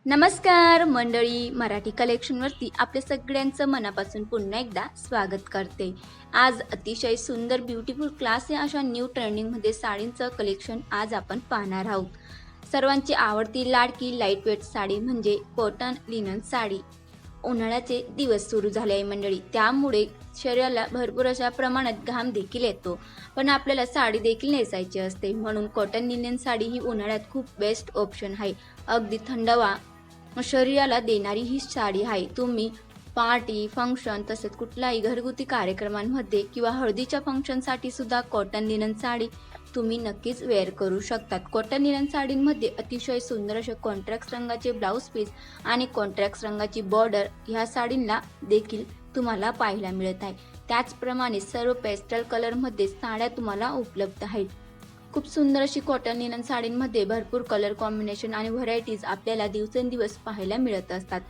नमस्कार मंडळी, मराठी कलेक्शनवरती आपल्या सगळ्यांचं मनापासून पुन्हा एकदा स्वागत करते। आज अतिशय सुंदर ब्युटिफुल क्लास या अशा न्यू ट्रेंडिंगमध्ये साडींचं कलेक्शन आज आपण पाहणार आहोत। सर्वांची आवडती लाडकी लाईट वेट साडी म्हणजे कॉटन लिनन साडी। उन्हाळ्याचे दिवस सुरू झाले आहे मंडळी, त्यामुळे शरीराला भरपूर अशा प्रमाणात घाम देखील येतो, पण आपल्याला साडी देखील नेसायची असते, म्हणून कॉटन लिनन साडी ही उन्हाळ्यात खूप बेस्ट ऑप्शन आहे। अगदी थंडावा शरीराला देणारी ही साडी आहे। तुम्ही पार्टी फंक्शन तसेच कुठल्याही घरगुती कार्यक्रमांमध्ये किंवा हळदीच्या फंक्शनसाठी सुद्धा कॉटन लिनन साडी तुम्ही नक्कीच वेअर करू शकतात। कॉटन लिनन साडींमध्ये अतिशय सुंदर असे कॉन्ट्रास्ट रंगाचे ब्लाउज पीस आणि कॉन्ट्रास्ट रंगाची बॉर्डर ह्या साडींना देखील तुम्हाला पाहायला मिळत आहे। त्याचप्रमाणे सर्व पेस्टल कलरमध्ये साड्या तुम्हाला उपलब्ध आहेत। खूप सुंदर अशी कॉटन लिनन साडींमध्ये भरपूर कलर कॉम्बिनेशन आणि व्हरायटीज आपल्याला दिवसेंदिवस पाहायला मिळत असतात,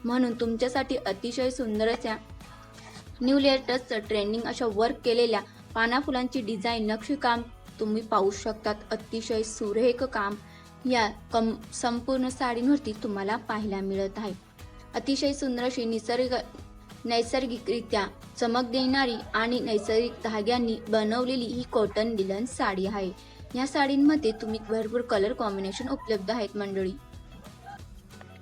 म्हणून तुमच्यासाठी अतिशय सुंदर अशा न्यू लेटेस्ट ट्रेंडिंग अशा वर्क केलेल्या पाना फुलांची डिझाईन नक्षीकाम तुम्ही पाहू शकतात। अतिशय सुरेख काम या संपूर्ण साडींवरती तुम्हाला पाहायला मिळत आहे। अतिशय सुंदर अशी नैसर्गिकरित्या चमक देणारी आणि नैसर्गिक धाग्यांनी बनवलेली ही कॉटन लिनन साडी आहे। या साडींमध्ये तुम्ही भरपूर कलर कॉम्बिनेशन उपलब्ध आहेत मंडळी।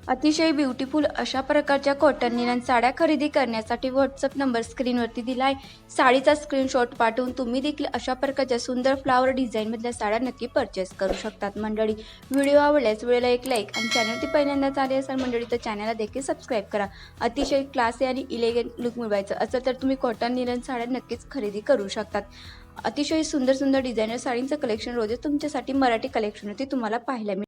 अतिशय ब्युटिफुल अशा प्रकारच्या कॉटन लिनन साड्या खरेदी करण्यासाठी व्हॉट्सअप नंबर स्क्रीनवरती दिला आहे। साडीचा स्क्रीनशॉट पाठवून तुम्ही देखील अशा प्रकारच्या सुंदर फ्लावर डिझाईनमधल्या साड्या नक्की परचेस करू शकतात मंडळी। व्हिडिओ आवडल्यास व्हिडिओला एक लाईक आणि चॅनलवरती पहिल्यांदाच आले असाल मंडळी तर चॅनलला देखील सबस्क्राईब करा। अतिशय क्लासी आणि इलेगंट लुक मिळवायचं असेल तर तुम्ही कॉटन लिनन साड्या नक्कीच खरेदी करू शकतात। अतिशय सुंदर सुंदर डिझायनर साडींचं कलेक्शन रोजच तुमच्यासाठी मराठी कलेक्शनवरती तुम्हाला पाहायला मिळेल।